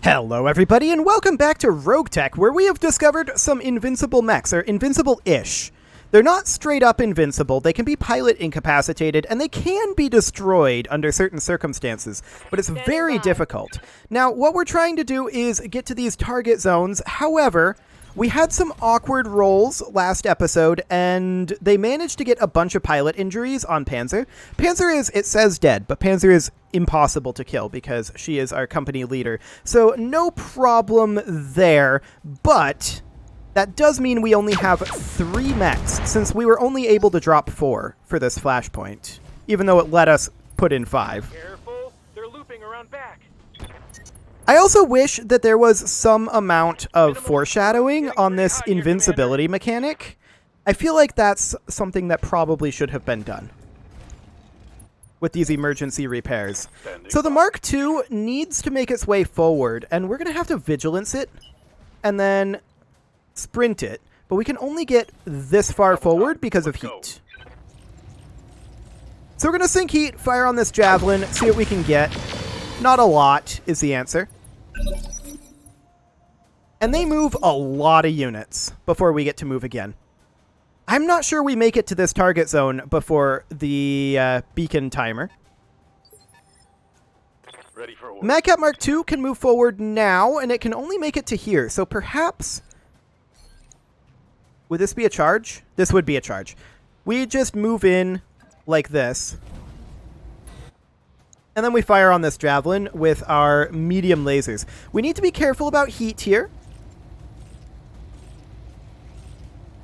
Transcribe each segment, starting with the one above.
Hello everybody and welcome back to RogueTech, where we have discovered some invincible mechs, or invincible-ish. They're not straight up invincible, they can be pilot incapacitated, and they can be destroyed under certain circumstances, but it's very difficult. Now, what we're trying to do is get to these target zones. However, we had some awkward rolls last episode, and they managed to get a bunch of pilot injuries on Panzer. Panzer is, it says dead, but Panzer is impossible to kill because she is our company leader. So no problem there, but that does mean we only have 3 mechs, since we were only able to drop 4 for this flashpoint, even though it let us put in 5. Careful, they're looping around back. I also wish that there was some amount of foreshadowing on this invincibility mechanic. I feel like that's something that probably should have been done with these emergency repairs. So the Mark II needs to make its way forward, and we're going to have to vigilance it and then sprint it, but we can only get this far forward because of heat. So we're going to sink heat, fire on this javelin, see what we can get. Not a lot is the answer. And they move a lot of units before we get to move again. I'm not sure we make it to this target zone before the beacon timer. Ready for Madcap Mark II can move forward now, and it can only make it to here. So perhaps... would this be a charge? This would be a charge. We just move in like this. And then we fire on this javelin with our medium lasers. We need to be careful about heat here.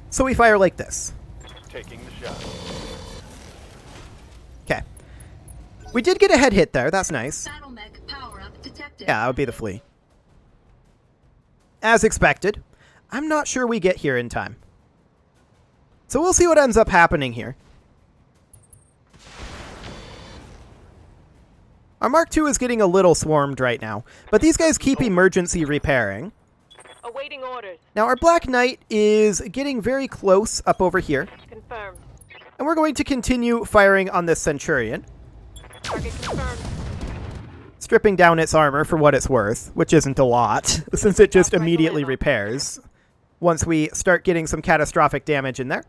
So we fire like this. taking the shot. Okay. We did get a head hit there. That's nice. Battle mech power up detected. Yeah, that would be the flea. As expected. I'm not sure we get here in time. So we'll see what ends up happening here. Our Mark II is getting a little swarmed right now, but these guys keep emergency repairing. Awaiting orders. Now our Black Knight is getting very close up over here, Confirmed. and we're going to continue firing on this Centurion, Target confirmed. stripping down its armor for what it's worth, which isn't a lot, since it just immediately repairs once we start getting some catastrophic damage in there.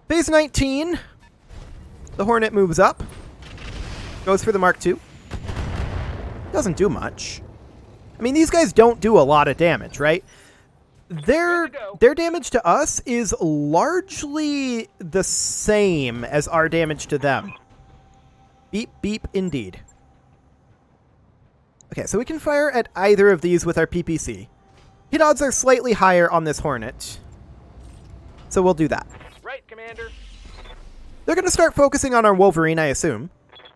Phase 19, the Hornet moves up, goes for the Mark II. Doesn't do much. I mean, these guys don't do a lot of damage, right? Their damage to us is largely the same as our damage to them. Beep, beep, indeed. Okay, so we can fire at either of these with our PPC. Hit odds are slightly higher on this Hornet, so we'll do that. Right, Commander. They're going to start focusing on our Wolverine, I assume.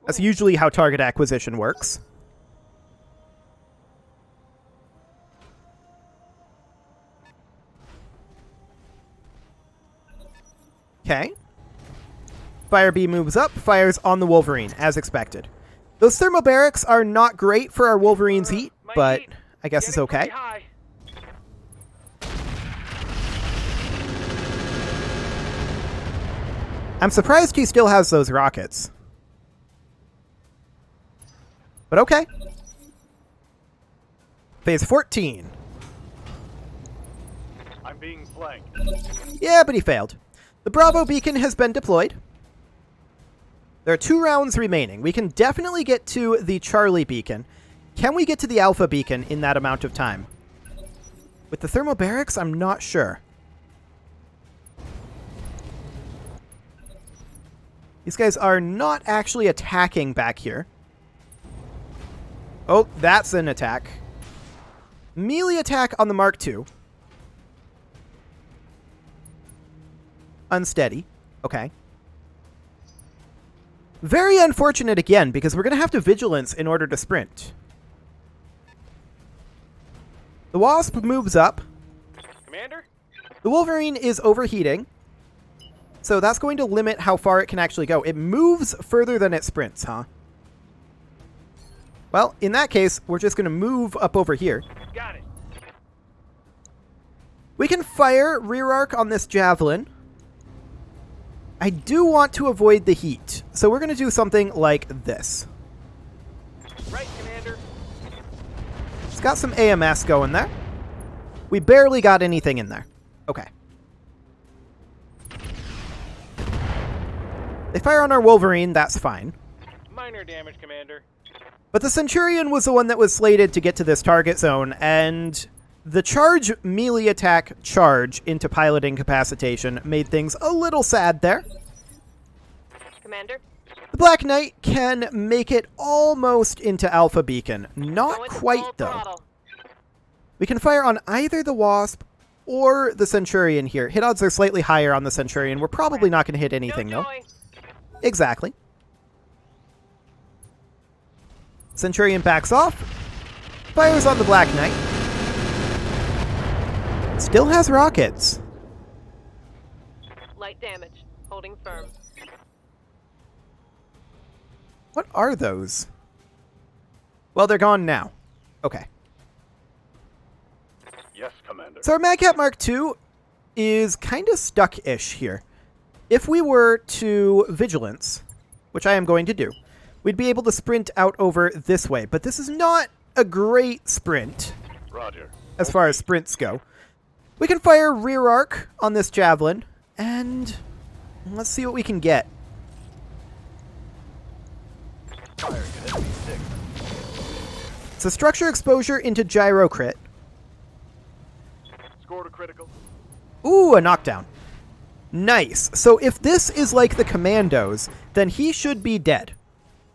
That's usually how target acquisition works. Okay. Fire B moves up, fires on the Wolverine, as expected. Those thermal barracks are not great for our Wolverine's heat, but I guess it's okay. I'm surprised he still has those rockets. But okay. Phase 14. I'm being flanked. Yeah, but he failed. The Bravo beacon has been deployed. There are 2 rounds remaining. We can definitely get to the Charlie beacon. Can we get to the Alpha beacon in that amount of time? With the thermal barracks, I'm not sure. These guys are not actually attacking back here. Oh, that's an attack. Melee attack on the Mark II. Unsteady. Okay. Very unfortunate again, because we're going to have to vigilance in order to sprint. The Wasp moves up. Commander? The Wolverine is overheating. So that's going to limit how far it can actually go. It moves further than it sprints, huh? Well, in that case, we're just going to move up over here. Got it. We can fire rear arc on this javelin. I do want to avoid the heat, so we're going to do something like this. Right, Commander. got some AMS going there. We barely got anything in there. Okay. They fire on our Wolverine, that's fine. Minor damage, Commander. But the Centurion was the one that was slated to get to this target zone, and the charge melee attack charge into pilot incapacitation made things a little sad there. Commander, The Black Knight can make it almost into Alpha Beacon. Not going to quite, full though. throttle. We can fire on either the Wasp or the Centurion here. Hit odds are slightly higher on the Centurion. We're probably not going to hit anything, no though. joy. Exactly. Centurion backs off. Fires on the Black Knight. Still has rockets. Light damage. Holding firm. What are those? Well, they're gone now. Okay. Yes, Commander. So our Madcap Mark II is kind of stuck-ish here. If we were to Vigilance, which I am going to do, we'd be able to sprint out over this way. But this is not a great sprint Roger. as far as sprints go. We can fire Rear Arc on this Javelin, and let's see what we can get. Fire at SC6. So structure exposure into gyro crit. Scored a critical. Ooh, a knockdown. Nice. So if this is like the Commandos, then he should be dead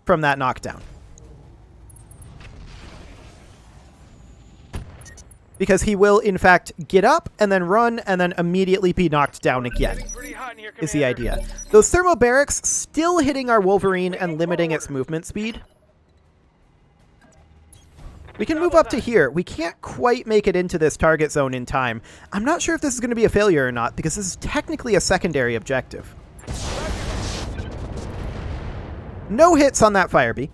from that knockdown. Because he will, in fact, get up and then run and then immediately be knocked down again, Getting pretty hot in here, is the Commander. idea. Those thermal barracks still hitting our Wolverine and limiting its movement speed. We can move up to here. We can't quite make it into this target zone in time. I'm not sure if this is going to be a failure or not, because this is technically a secondary objective. No hits on that Firebee.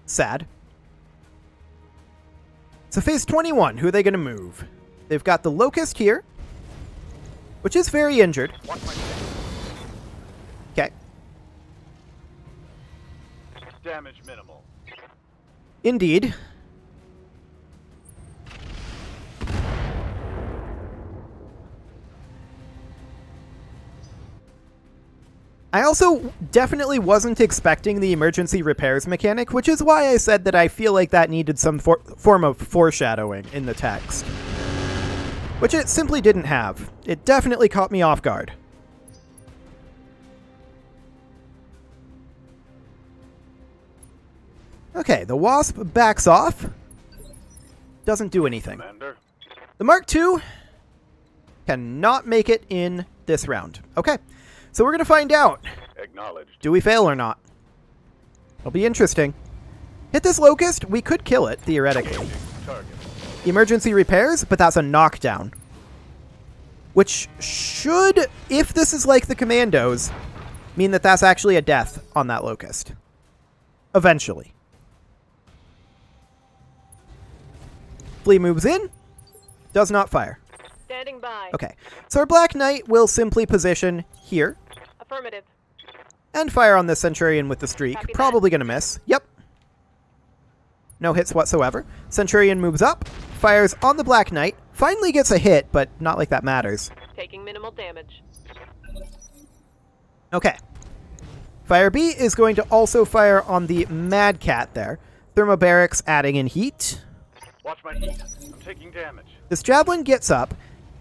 Sad. So phase 21, who are they going to move? They've got the Locust here, which is very injured. Watch my step. Okay. Damage minimal. Indeed. I also definitely wasn't expecting the emergency repairs mechanic, which is why I said that I feel like that needed some form of foreshadowing in the text. Which it simply didn't have. It definitely caught me off guard. Okay, the Wasp backs off. Doesn't do anything. Commander. The Mark II cannot make it in this round. Okay, so we're going to find out. Acknowledged. Do we fail or not? It'll be interesting. Hit this Locust. We could kill it, theoretically. Target. Emergency repairs, but that's a knockdown. Which should, if this is like the Commandos, mean that that's actually a death on that Locust. Eventually. Flea moves in. Does not fire. Standing by. Okay, so our Black Knight will simply position here Affirmative. and fire on this Centurion with the streak. Copy that. Probably going to miss. Yep. No hits whatsoever. Centurion moves up, fires on the Black Knight, finally gets a hit, but not like that matters. Taking minimal damage. Okay. Fire B is going to also fire on the Mad Cat there. Thermobarics adding in heat. Watch my heat. I'm taking damage. This Javelin gets up.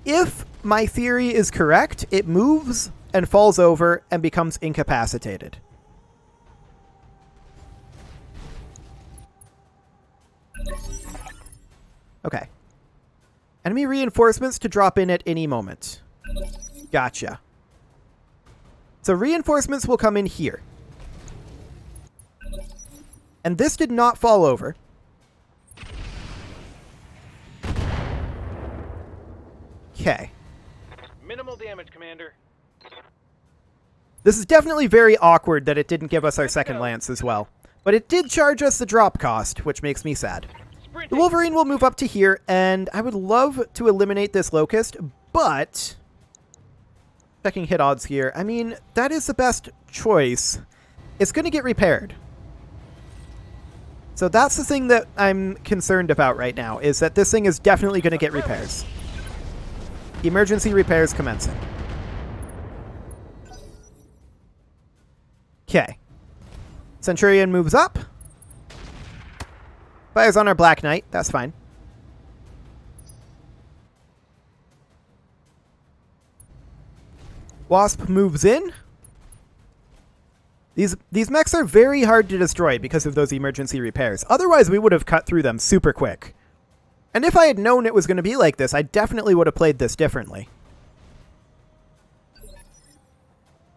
If my theory is correct, it moves and falls over and becomes incapacitated. Okay. Enemy reinforcements to drop in at any moment. Gotcha. So reinforcements will come in here. And this did not fall over. Okay. Minimal damage, Commander. This is definitely very awkward that it didn't give us our second lance as well. But it did charge us the drop cost, which makes me sad. The Sprinting. Wolverine will move up to here, and I would love to eliminate this Locust, but... Checking hit odds here. I mean, that is the best choice. It's going to get repaired. So that's the thing that I'm concerned about right now, is that this thing is definitely going to get repairs. Emergency repairs commencing. Okay. Centurion moves up. Fires on our Black Knight. That's fine. Wasp moves in. These mechs are very hard to destroy because of those emergency repairs. Otherwise, we would have cut through them super quick. And if I had known it was going to be like this, I definitely would have played this differently.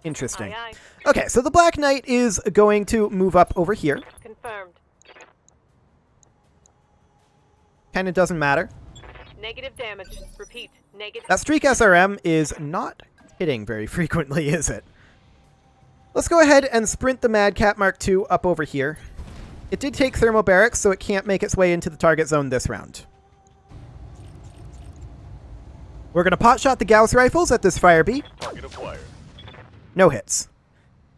Interesting. Aye, Okay, so the Black Knight is going to move up over here. aye. Confirmed. Kind of doesn't matter. Negative damage. Repeat. Negative. That Streak SRM is not hitting very frequently, is it? Let's go ahead and sprint the Mad Cat Mark II up over here. It did take thermal barracks, so it can't make its way into the target zone this round. We're going to potshot the Gauss rifles at this fire bee. Target acquired. No hits.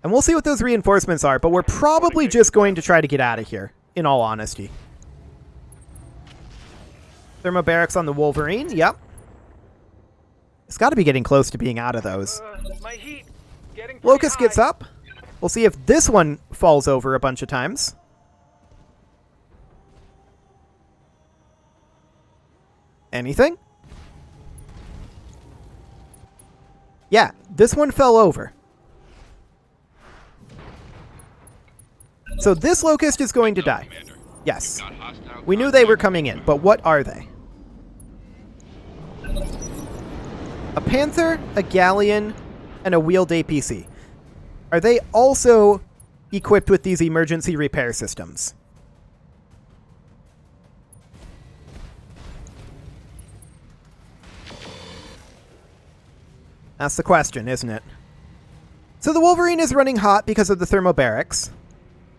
And we'll see what those reinforcements are, but we're probably just going to try to get out of here, in all honesty. Thermal barracks on the Wolverine, yep. It's got to be getting close to being out of those. My heat. Getting pretty Locust high. gets up. We'll see if this one falls over a bunch of times. Anything? Yeah, this one fell over. So this Locust is going to die. Yes. We knew they were coming in, but what are they? A Panther, a Galleon, and a wheeled APC. Are they also equipped with these emergency repair systems? That's the question, isn't it? So the Wolverine is running hot because of the thermobarics.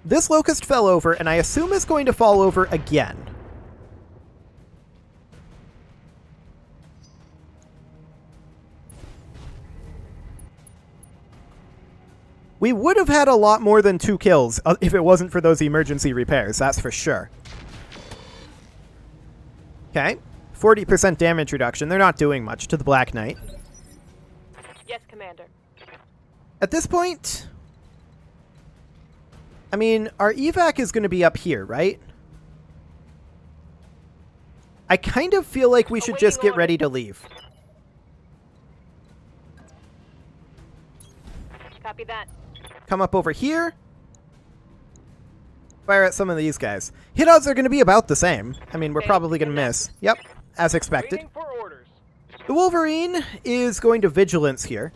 This Locust fell over, and I assume is going to fall over again. We would have had a lot more than 2 kills if it wasn't for those emergency repairs, that's for sure. Okay, 40% damage reduction. They're not doing much to the Black Knight. Yes, Commander. At this point, I mean, our evac is going to be up here, right? I kind of feel like we should just get ready to leave. Copy that. Come up over here. Fire at some of these guys. Hit odds are going to be about the same. I mean, we're probably going to miss. Yep, as expected. Waiting for orders. The Wolverine is going to Vigilance here.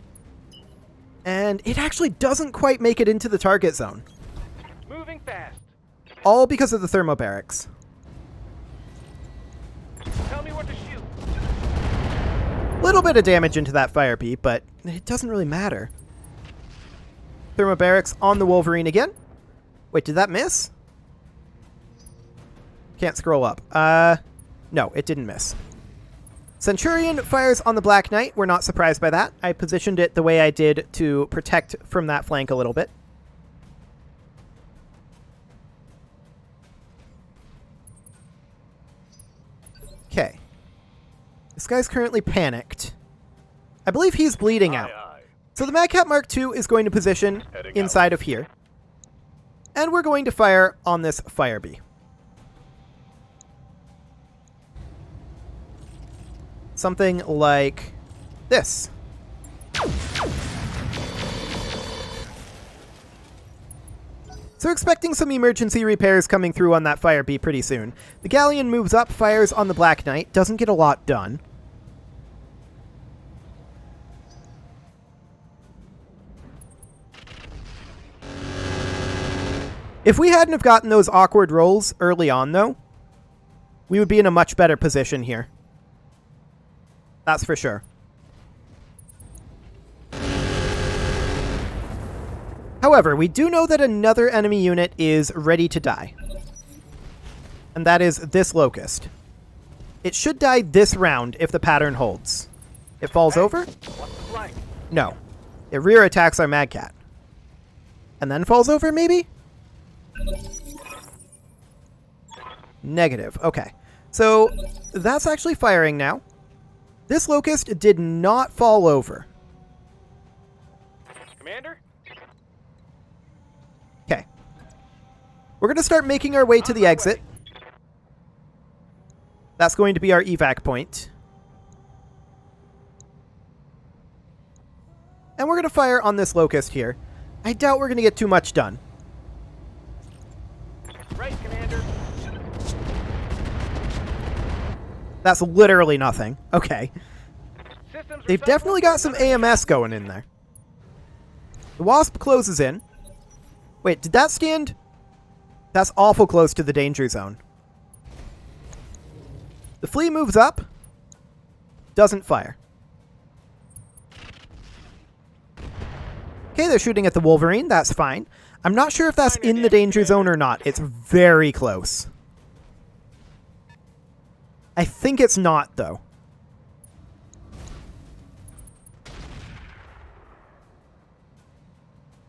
And it actually doesn't quite make it into the target zone. Moving fast. All because of the thermobarics. Tell me what to shoot. Little bit of damage into that fire bee, but it doesn't really matter. Thermobarics on the Wolverine again. Wait, did that miss? Can't scroll up. No, it didn't miss. Centurion fires on the Black Knight. We're not surprised by that. I positioned it the way I did to protect from that flank a little bit. Okay. This guy's currently panicked. I believe he's bleeding out. Aye, aye. So the Mad Cat Mark II is going to position Heading inside of here. And we're going to fire on this fire bee. Something like this. So we're expecting some emergency repairs coming through on that fire bee pretty soon. The Galleon moves up, fires on the Black Knight, doesn't get a lot done. If we hadn't have gotten those awkward rolls early on, though, we would be in a much better position here. That's for sure. However, we do know that another enemy unit is ready to die. And that is this Locust. It should die this round if the pattern holds. It falls over? What's the flank? No. It rear attacks our Mad Cat. And then falls over, maybe? Negative. Okay. So that's actually firing now. This locust did not fall over. Commander? Okay. We're going to start making our way to the exit. That's going to be our evac point. And we're going to fire on this locust here. I doubt we're going to get too much done. Right, Commander. That's literally nothing. Okay. Systems They've recycled definitely got some AMS going in there. The Wasp closes in. Wait, did that stand? That's awful close to the danger zone. The Flea moves up. Doesn't fire. Okay, they're shooting at the Wolverine. That's fine. I'm not sure if that's in the danger zone or not. It's very close. I think it's not, though.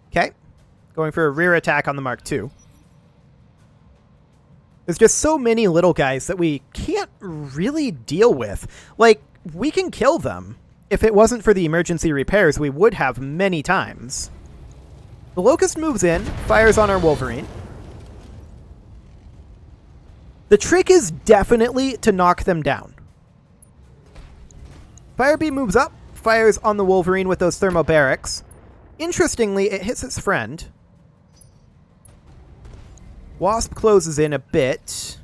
Okay. Going for a rear attack on the Mark II. There's just so many little guys that we can't really deal with. Like, we can kill them. If it wasn't for the emergency repairs, we would have many times. The Locust moves in, fires on our Wolverine. The trick is definitely to knock them down. Firebeam moves up, fires on the Wolverine with those thermobarics. Interestingly, it hits its friend. Wasp closes in a bit.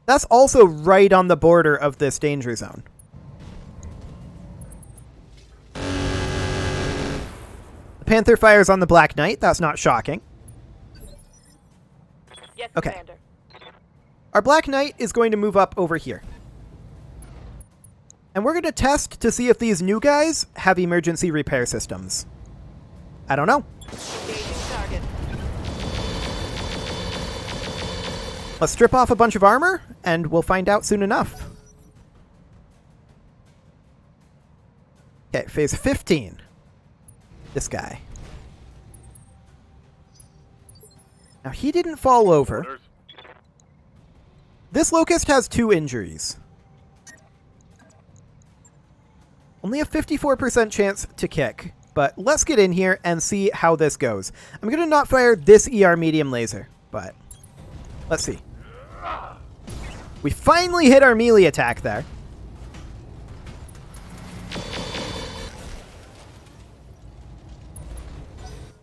That's also right on the border of this danger zone. Panther fires on the Black Knight. That's not shocking. Yes, Okay. Commander. Our Black Knight is going to move up over here. And we're going to test to see if these new guys have emergency repair systems. I don't know. Engaging target. Let's strip off a bunch of armor, and we'll find out soon enough. Okay, phase 15. This guy. Now, he didn't fall over. Orders. This Locust has 2 injuries. Only a 54% chance to kick, but let's get in here and see how this goes. I'm going to not fire this ER medium laser, but let's see. We finally hit our melee attack there.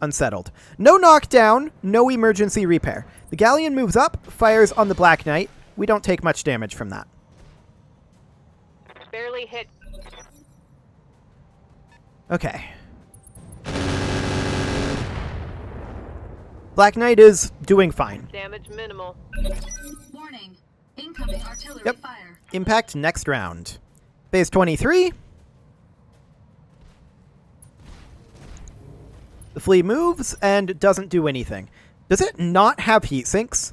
Unsettled. No knockdown, no emergency repair. The Galleon moves up, fires on the Black Knight. We don't take much damage from that. Barely hit. Okay. Black Knight is doing fine. Damage minimal. Warning. Incoming artillery Yep. fire. Impact next round. Phase 23. The Flea moves and doesn't do anything. Does it not have heat sinks?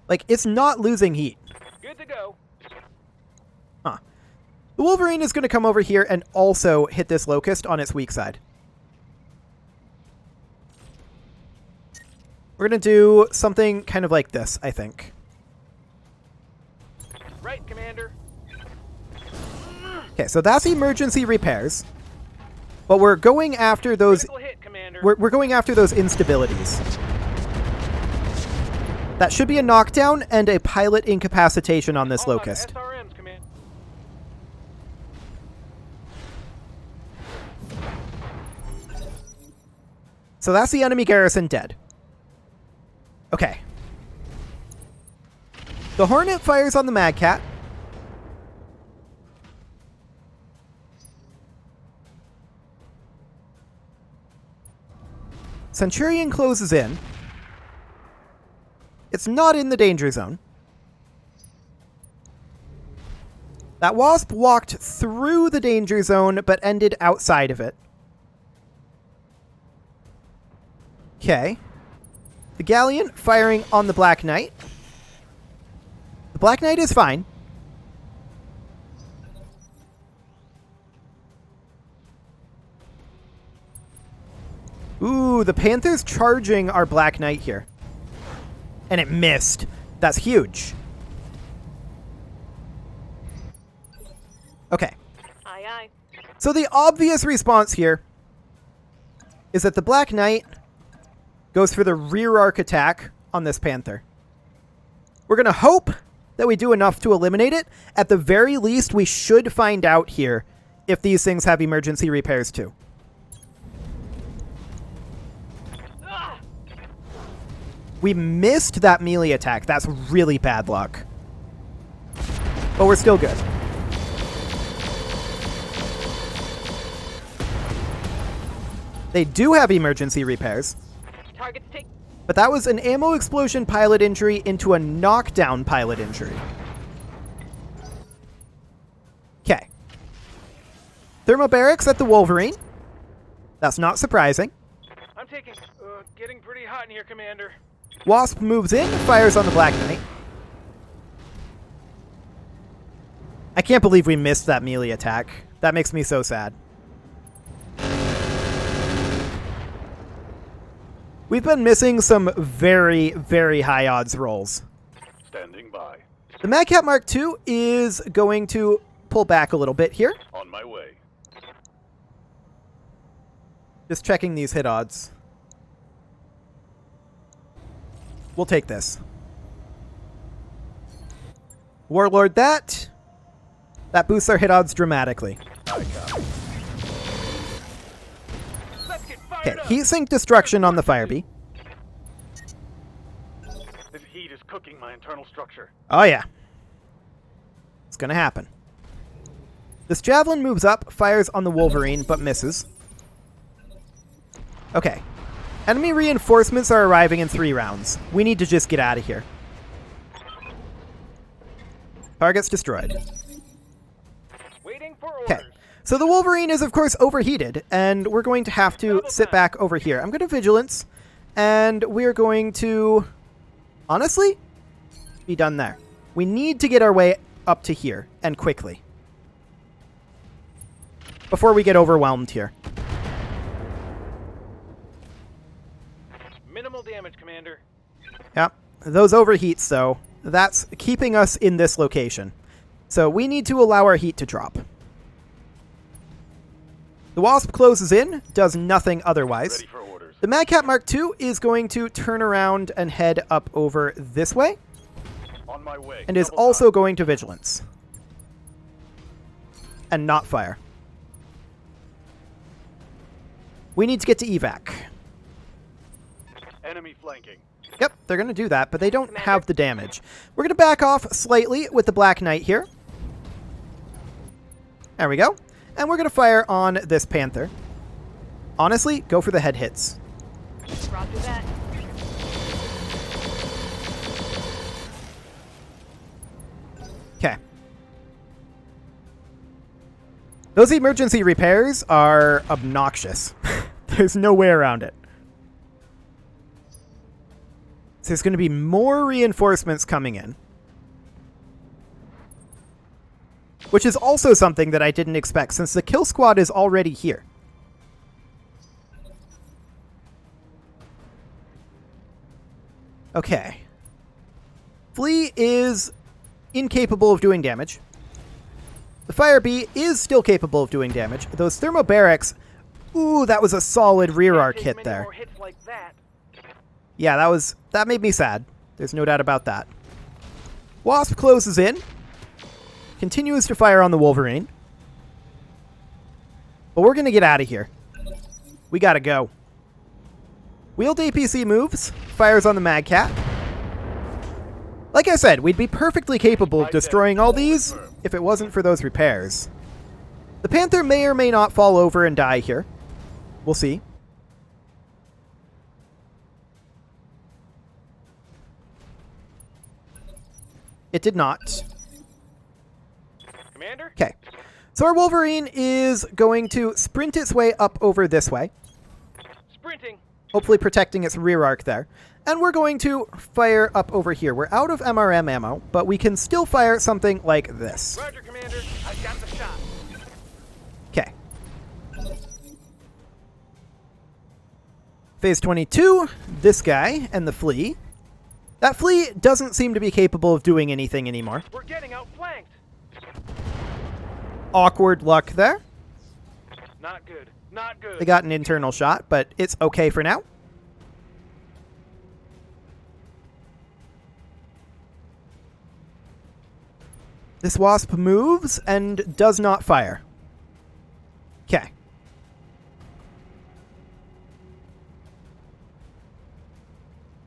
Like, it's not losing heat. Good to go. Huh. The Wolverine is going to come over here and also hit this Locust on its weak side. We're going to do something kind of like this, I think. Right, Commander. Okay, so that's emergency repairs. But we're going after those... Critical hit, Commander. We're going after those instabilities. That should be a knockdown and a pilot incapacitation on this All out Locust. SRMs, Commander. So that's the enemy garrison dead. Okay. The Hornet fires on the Mad Cat. Centurion closes in. It's not in the danger zone. That Wasp walked through the danger zone, but ended outside of it. Okay. The Galleon firing on the Black Knight. The Black Knight is fine. Ooh, the Panther's charging our Black Knight here. And it missed. That's huge. Okay. Aye, aye. So the obvious response here is that the Black Knight goes for the rear arc attack on this Panther. We're going to hope that we do enough to eliminate it. At the very least, we should find out here if these things have emergency repairs too. We missed that melee attack. That's really bad luck. But we're still good. They do have emergency repairs. Targets take. But that was an ammo explosion pilot injury into a knockdown pilot injury. Okay. Thermobarics at the Wolverine. That's not surprising. I'm taking... getting pretty hot in here, Commander. Wasp moves in, fires on the Black Knight. I can't believe we missed that melee attack. That makes me so sad. We've been missing some very, very high odds rolls. Standing by. The Madcat Mark II is going to pull back a little bit here. On my way. Just checking these hit odds. We'll take this. Warlord that. That boosts our hit odds dramatically. Let's get fired Okay, up. heat sink destruction on the Firebee. This heat is cooking my internal structure. Oh yeah. It's gonna happen. This Javelin moves up, fires on the Wolverine, but misses. Okay. Enemy reinforcements are arriving in 3 rounds. We need to just get out of here. Target's destroyed. Waiting for Okay. orders. So the Wolverine is, of course, overheated, and we're going to have to sit back over here. I'm going to Vigilance, and we're going to, honestly, be done there. We need to get our way up to here, and quickly, before we get overwhelmed here. Minimal damage, Commander. Yep. Those overheats, though, that's keeping us in this location. So we need to allow our heat to drop. The Wasp closes in, does nothing otherwise. Ready for orders. The Madcat Mark II is going to turn around and head up over this way, On my way. and is Double also time. going to Vigilance. And not fire. We need to get to evac. Enemy flanking. Yep, they're going to do that, but they don't have the damage. We're going to back off slightly with the Black Knight here. There we go. And we're going to fire on this Panther. Honestly, go for the head hits. Roger that. Okay. Those emergency repairs are obnoxious. There's no way around it. So there's going to be more reinforcements coming in. Which is also something that I didn't expect, since the kill squad is already here. Okay. Flea is incapable of doing damage. The Firebee is still capable of doing damage. Those thermobarics, ooh, that was a solid rear arc Take hit many there. more hits like that. Yeah, that made me sad. There's no doubt about that. Wasp closes in. Continues to fire on the Wolverine. But we're going to get out of here. We got to go. Wheeled APC moves. Fires on the Madcat. Like I said, we'd be perfectly capable of destroying all these if it wasn't for those repairs. The Panther may or may not fall over and die here. We'll see. It did not. Commander? Okay. So our Wolverine is going to sprint its way up over this way, Sprinting. hopefully protecting its rear arc there. And we're going to fire up over here. We're out of MRM ammo, but we can still fire something like this. Roger, Commander. I've got the shot. Okay. Phase 22, this guy and the Flea. That flea doesn't seem to be capable of doing anything anymore. We're getting outflanked. Awkward luck there. Not good. Not good. They got an internal shot, but it's okay for now. This wasp moves and does not fire. Okay.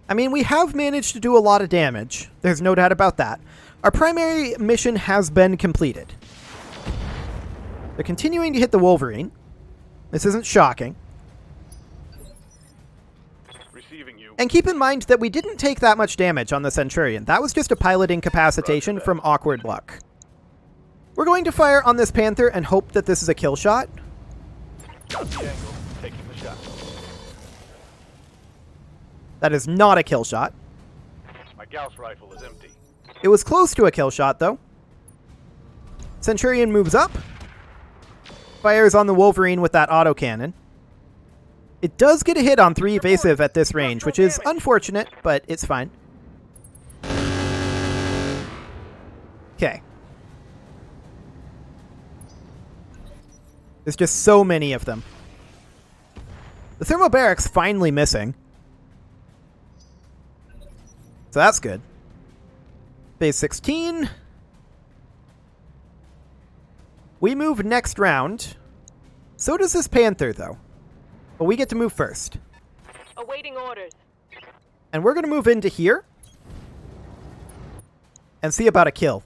I mean, we have managed to do a lot of damage. There's no doubt about that. Our primary mission has been completed. They're continuing to hit the Wolverine. This isn't shocking. Receiving you. And keep in mind that we didn't take that much damage on the Centurion. That was just a pilot incapacitation from awkward luck. We're going to fire on this Panther and hope that this is a kill shot. Got the angle. Taking the shot. That is not a kill shot. My Gauss rifle is empty. It was close to a kill shot, though. Centurion moves up. Fires on the Wolverine with that autocannon. It does get a hit on 3 evasive at this range, which is unfortunate, but it's fine. Okay. There's just so many of them. The thermal barracks finally missing. So that's good. Phase 16. We move next round. So does this Panther, though. But we get to move first. Awaiting orders. And we're going to move into here. And see about a kill.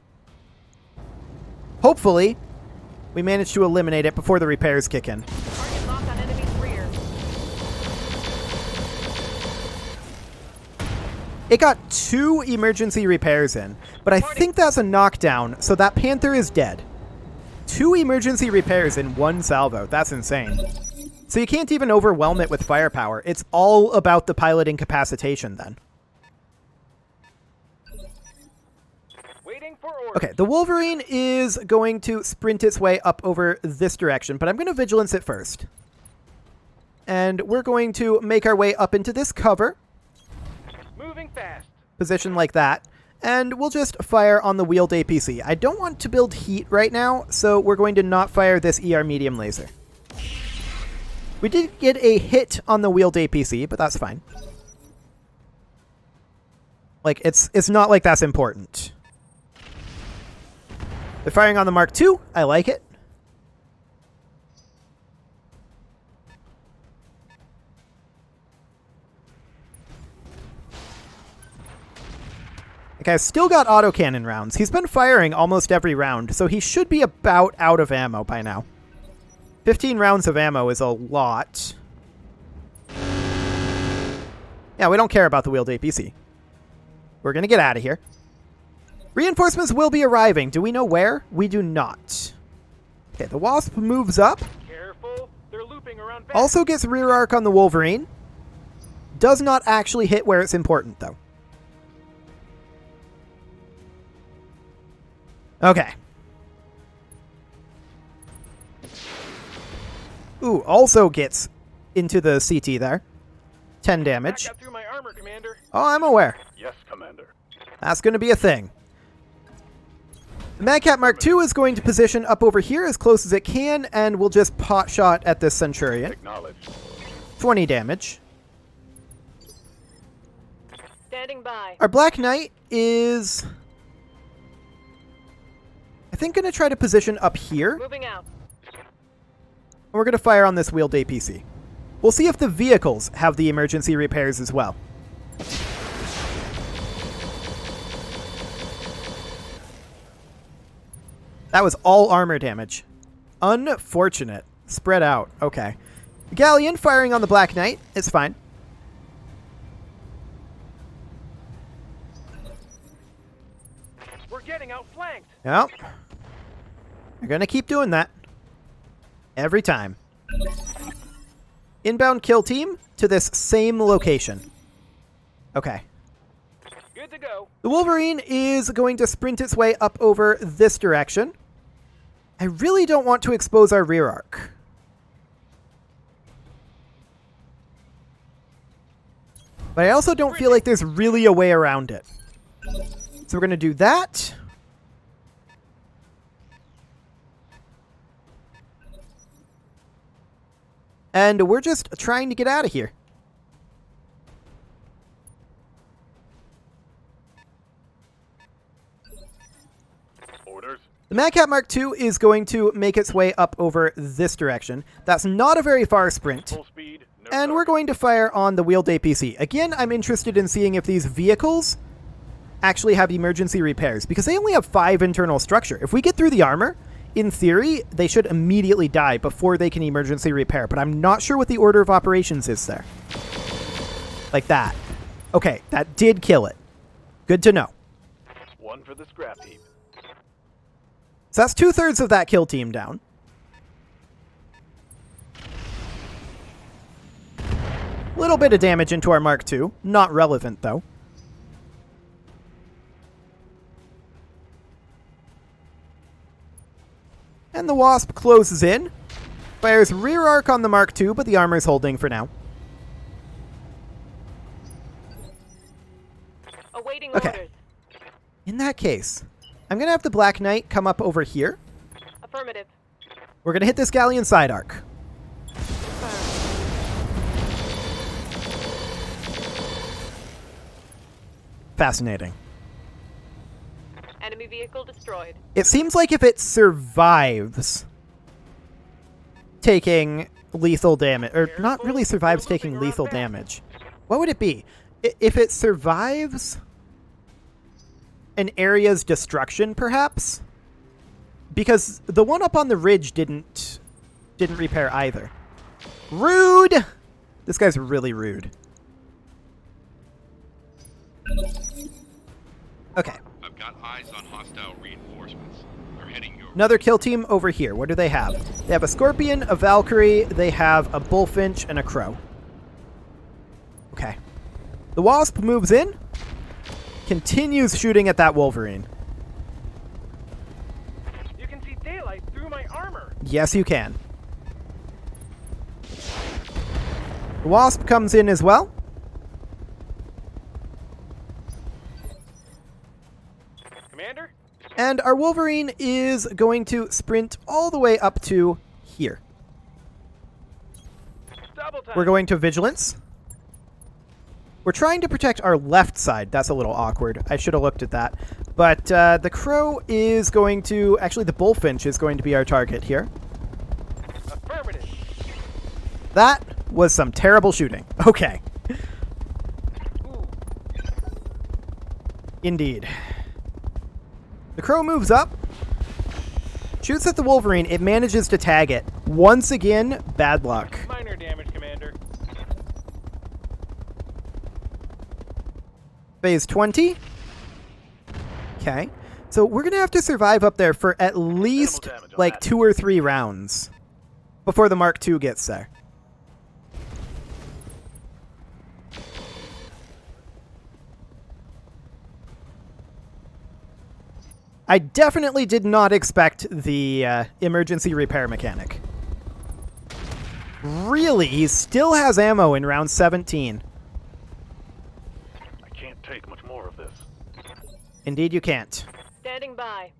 Hopefully, we manage to eliminate it before the repairs kick in. Target locked on enemy's rear. It got 2 emergency repairs in, but I think that's a knockdown, so that Panther is dead. 2 emergency repairs in 1 salvo. That's insane. So you can't even overwhelm it with firepower. It's all about the pilot incapacitation then. Waiting for orders. Okay, the Wolverine is going to sprint its way up over this direction, but I'm going to vigilance it first. And we're going to make our way up into this cover. Moving fast. Position like that. And we'll just fire on the wheeled APC. I don't want to build heat right now, so we're going to not fire this ER medium laser. We did get a hit on the wheeled APC, but that's fine. Like, it's not like that's important. They're firing on the Mark II. I like it. The guy's still got autocannon rounds. He's been firing almost every round, so he should be about out of ammo by now. 15 rounds of ammo is a lot. Yeah, we don't care about the wheeled APC. We're going to get out of here. Reinforcements will be arriving. Do we know where? We do not. Okay, the Wasp moves up. Careful. They're looping around back. Also gets rear arc on the Wolverine. Does not actually hit where it's important, though. Okay. Ooh, also gets into the CT there. 10 damage. Back up through my armor, Commander. Oh, I'm aware. Yes, Commander. That's going to be a thing. The Madcat Mark II is going to position up over here as close as it can, and we'll just pot shot at this Centurion. Acknowledged. 20 damage. Standing by. Our Black Knight is, I think, going to try to position up here. Moving out. And we're going to fire on this wheeled APC. We'll see if the vehicles have the emergency repairs as well. That was all armor damage. Unfortunate. Spread out. Okay. Galleon firing on the Black Knight. It's fine. We're getting outflanked. Yep. You're going to keep doing that. Every time. Inbound kill team to this same location. Okay. Good to go. The Wolverine is going to sprint its way up over this direction. I really don't want to expose our rear arc. But I also don't feel like there's really a way around it. So we're going to do that. And we're just trying to get out of here. Orders. The Madcat Mark II is going to make its way up over this direction. That's not a very far sprint. Full speed. No And we're target. going to fire on the wheeled APC. Again, I'm interested in seeing if these vehicles actually have emergency repairs, because they only have 5 internal structure. If we get through the armor, in theory, they should immediately die before they can emergency repair, but I'm not sure what the order of operations is there. Like that. Okay, that did kill it. Good to know. One for the scrap heap. So that's 2/3 of that kill team down. Little bit of damage into our Mark II. Not relevant, though. And the Wasp closes in. Fires rear arc on the Mark II, but the armor's holding for now. Awaiting Okay. orders. In that case, I'm going to have the Black Knight come up over here. Affirmative. We're going to hit this Galleon side arc. Fascinating. Enemy vehicle destroyed. It seems like if it survives taking lethal damage, or not really survives taking lethal damage, what would it be? If it survives an area's destruction, perhaps? Because the one up on the ridge didn't repair either. Rude! This guy's really rude. Okay. I've got eyes on hostile reinforcements. They're heading your Another kill team over here. What do they have? They have a Scorpion, a Valkyrie, they have a Bullfinch, and a Crow. Okay. The Wasp moves in, continues shooting at that Wolverine. You can see daylight through my armor. Yes, you can. The Wasp comes in as well. Commander? And our Wolverine is going to sprint all the way up to here. Double time. We're going to Vigilance. We're trying to protect our left side. That's a little awkward. I should have looked at that. But the Crow is going to... Actually, the Bullfinch is going to be our target here. Affirmative. That was some terrible shooting. Okay. Ooh. Indeed. The Crow moves up. Shoots at the Wolverine. It manages to tag it. Once again, bad luck. Minor damage, Commander. Phase 20. Okay. So we're going to have to survive up there for at least damage on like that. 2 or 3 rounds before the Mark II gets there. I definitely did not expect the emergency repair mechanic. Really? He still has ammo in round 17. I can't take much more of this. Indeed you can't. Standing by.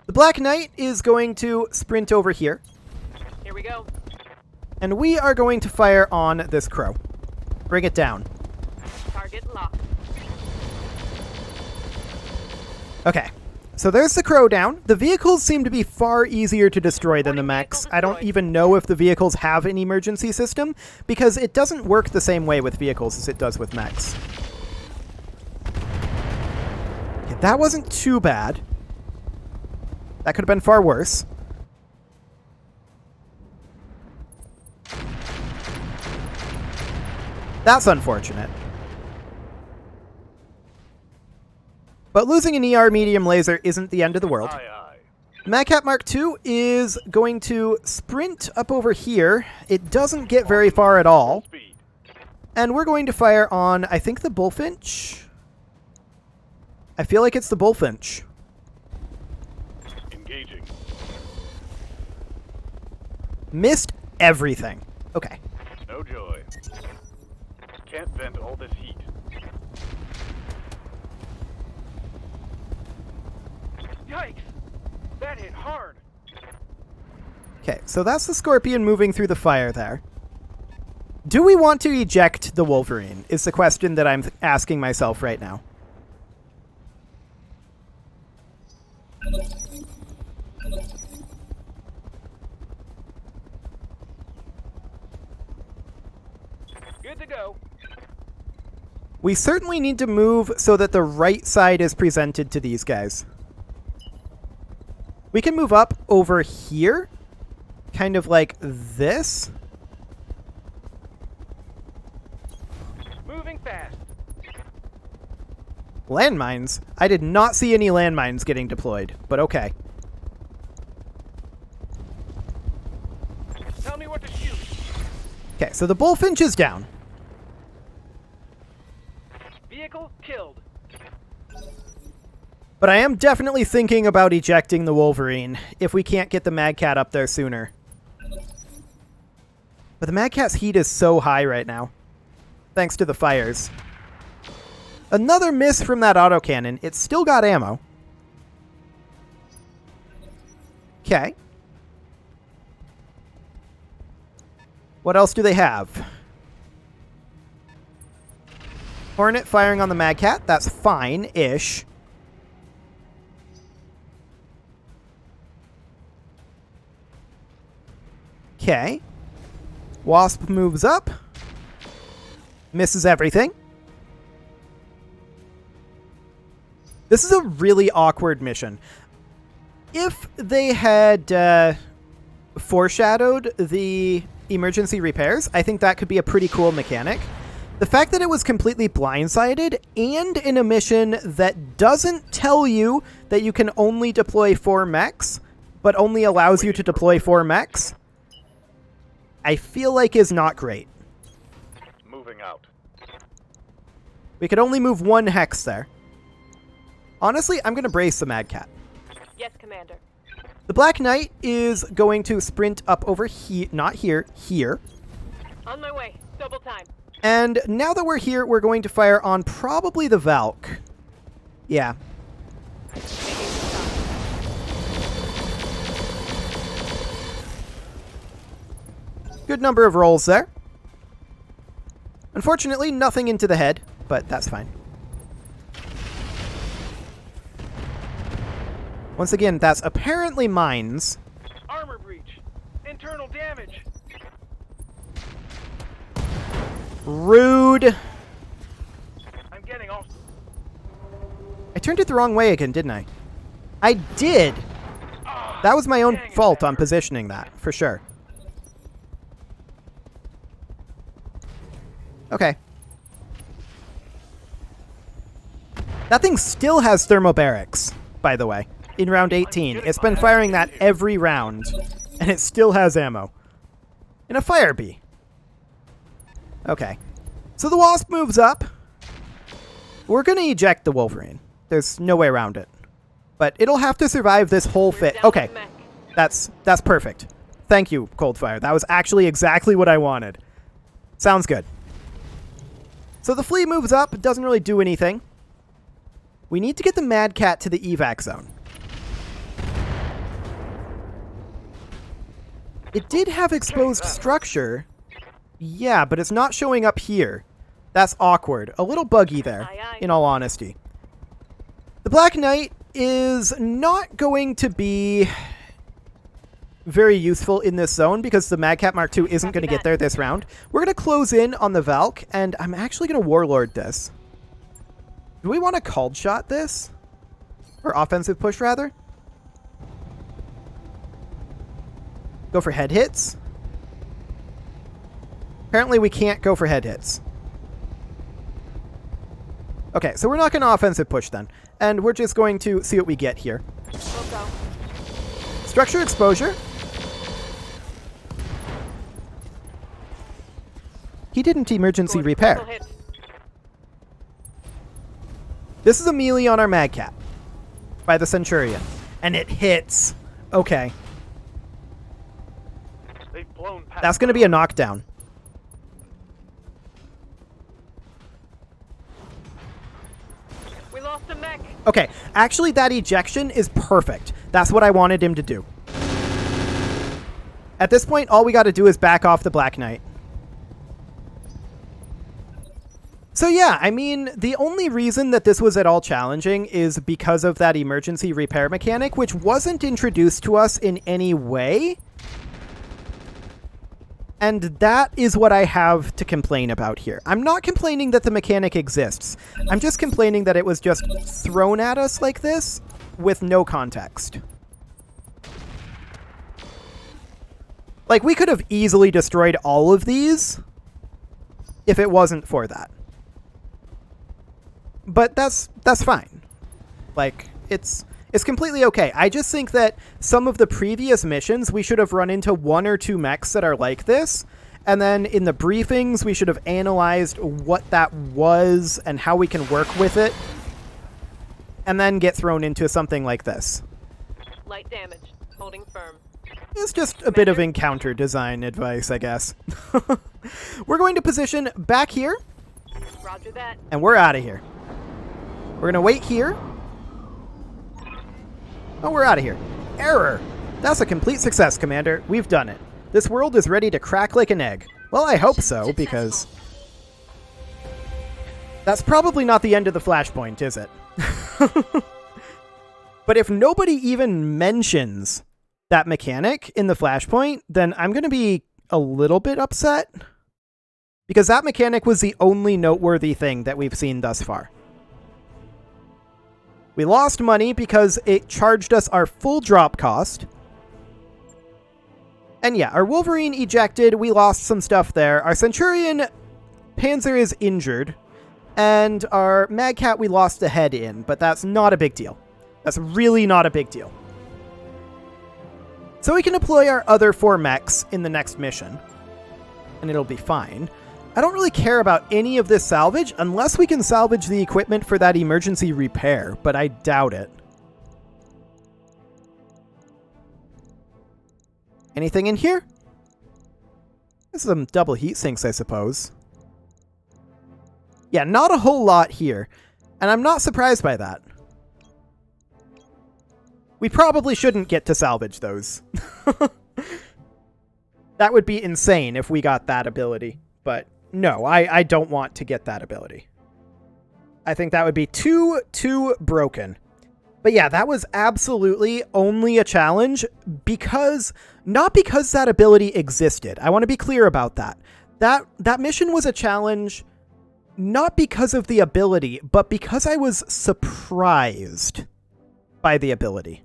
The Black Knight is going to sprint over here, Here we go. and we are going to fire on this Crow. Bring it down. Target locked. Okay. So there's the Crow down. The vehicles seem to be far easier to destroy than the mechs. I don't even know if the vehicles have an emergency system, because it doesn't work the same way with vehicles as it does with mechs. Okay, that wasn't too bad. That could have been far worse. That's unfortunate. But losing an ER medium laser isn't the end of the world. Aye, aye. Madcat Mark II is going to sprint up over here. It doesn't get very far at all. Full speed. And we're going to fire on, I think, the Bullfinch. I feel like it's the Bullfinch. Engaging. Missed everything. Okay. No joy. Can't vent all this heat. Yikes! That hit hard. Okay, so that's the Scorpion moving through the fire there. Do we want to eject the Wolverine, is the question that I'm asking myself right now. Good to go. We certainly need to move so that the right side is presented to these guys. We can move up over here, kind of like this. Moving fast. Landmines? I did not see any landmines getting deployed, but okay. Tell me what to shoot. Okay, so the Bullfinch is down. Vehicle killed. But I am definitely thinking about ejecting the Wolverine if we can't get the Mad Cat up there sooner. But the Mad Cat's heat is so high right now, thanks to the fires. Another miss from that autocannon. It's still got ammo. Okay. What else do they have? Hornet firing on the Mad Cat. That's fine-ish. Okay. Wasp moves up. Misses everything. This is a really awkward mission. If they had foreshadowed the emergency repairs, I think that could be a pretty cool mechanic. The fact that it was completely blindsided and in a mission that doesn't tell you that you can only deploy 4 mechs, but only allows you to deploy 4 mechs, I feel like is not great. Moving out. We could only move 1 hex there. Honestly, I'm going to brace the Mad Cat. Yes, Commander. The Black Knight is going to sprint up over here, not here, here. On my way. Double time. And now that we're here, we're going to fire on probably the Valk. Yeah. Making the stop. Good number of rolls there. Unfortunately, nothing into the head, but that's fine. Once again, that's apparently mines. Armor breach. Internal damage. Rude. I'm getting off. I turned it the wrong way again, didn't I? I did. That was my own Dang it, fault on Pepper. positioning that, for sure. Okay. That thing still has thermobarics, by the way, in round 18. It's been firing that every round, and it still has ammo. And a fire bee. Okay. So the Wasp moves up. We're going to eject the Wolverine. There's no way around it. But it'll have to survive this whole We're fit. down Okay. to mech. That's perfect. Thank you, Coldfire. That was actually exactly what I wanted. Sounds good. So the Flea moves up. It doesn't really do anything. We need to get the Mad Cat to the evac zone. It did have exposed structure. Yeah, but it's not showing up here. That's awkward. A little buggy there, Aye, aye. in all honesty. The Black Knight is not going to be very useful in this zone because the Mad Cat Mark II isn't going to get there this round. We're going to close in on the Valk, and I'm actually going to Warlord this. Do we want to cold shot this? Or offensive push, rather? Go for head hits? Apparently we can't go for head hits. Okay, so we're not going to offensive push then. And we're just going to see what we get here. We'll go. Structure exposure. He didn't emergency Good. repair. Critical hit. This is a melee on our Mad Cat by the Centurion. And it hits. Okay. They've blown past. That's going to be a knockdown. We lost a mech. Okay, actually that ejection is perfect. That's what I wanted him to do. At this point, all we got to do is back off the Black Knight. So yeah, I mean, the only reason that this was at all challenging is because of that emergency repair mechanic, which wasn't introduced to us in any way. And that is what I have to complain about here. I'm not complaining that the mechanic exists. I'm just complaining that it was just thrown at us like this with no context. Like, we could have easily destroyed all of these if it wasn't for that. But that's fine. Like, it's completely okay. I just think that some of the previous missions, we should have run into 1 or 2 mechs that are like this. And then in the briefings, we should have analyzed what that was and how we can work with it. And then get thrown into something like this. Light damage. Holding firm. It's just a bit of encounter design advice, I guess. We're going to position back here. Roger that. And we're out of here. We're going to wait here. Oh, we're out of here. Error. That's a complete success, Commander. We've done it. This world is ready to crack like an egg. Well, I hope so, because that's probably not the end of the flashpoint, is it? But if nobody even mentions that mechanic in the flashpoint, then I'm going to be a little bit upset, because that mechanic was the only noteworthy thing that we've seen thus far. We lost money because it charged us our full drop cost. And yeah, our Wolverine ejected. We lost some stuff there. Our Centurion Panzer is injured. And our Mad Cat we lost the head in. But that's not a big deal. That's really not a big deal. So we can deploy our other 4 mechs in the next mission. And it'll be fine. I don't really care about any of this salvage unless we can salvage the equipment for that emergency repair, but I doubt it. Anything in here? There's some double heat sinks, I suppose. Yeah, not a whole lot here, and I'm not surprised by that. We probably shouldn't get to salvage those. That would be insane if we got that ability, but no, I don't want to get that ability. I think that would be too broken. But yeah, that was absolutely only a challenge because, not because that ability existed. I want to be clear about that. That mission was a challenge not because of the ability, but because I was surprised by the ability.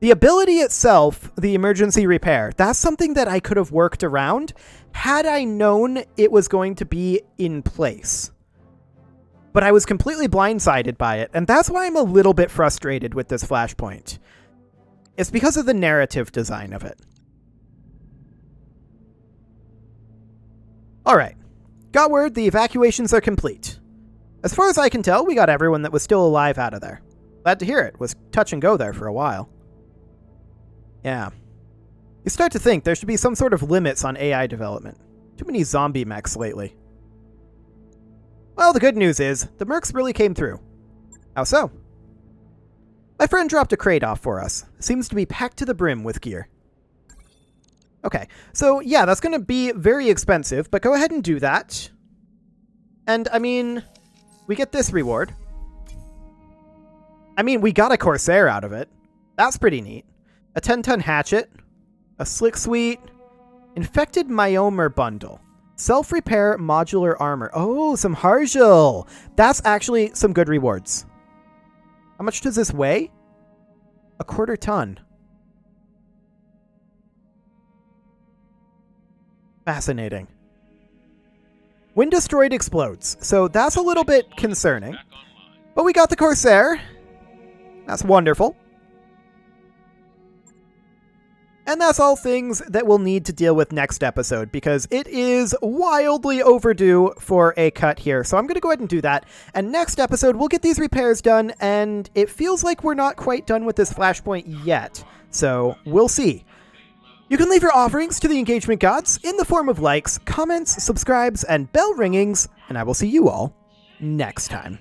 The ability itself, the emergency repair, that's something that I could have worked around had I known it was going to be in place. But I was completely blindsided by it, and that's why I'm a little bit frustrated with this flashpoint. It's because of the narrative design of it. Alright. Got word the evacuations are complete. As far as I can tell, we got everyone that was still alive out of there. Glad to hear it. Was touch and go there for a while. Yeah. You start to think there should be some sort of limits on AI development. Too many zombie mechs lately. Well, the good news is, the mercs really came through. How so? My friend dropped a crate off for us. Seems to be packed to the brim with gear. Okay, so yeah, that's going to be very expensive, but go ahead and do that. And, I mean, we get this reward. I mean, we got a Corsair out of it. That's pretty neat. A 10-ton hatchet, a slick suite, infected myomer bundle, self-repair modular armor. Oh, some Harjal. That's actually some good rewards. How much does this weigh? A 1/4 ton. Fascinating. When destroyed explodes. So that's a little bit concerning. But we got the Corsair. That's wonderful. And that's all things that we'll need to deal with next episode, because it is wildly overdue for a cut here. So I'm going to go ahead and do that. And next episode, we'll get these repairs done, and it feels like we're not quite done with this flashpoint yet. So we'll see. You can leave your offerings to the engagement gods in the form of likes, comments, subscribes, and bell ringings, and I will see you all next time.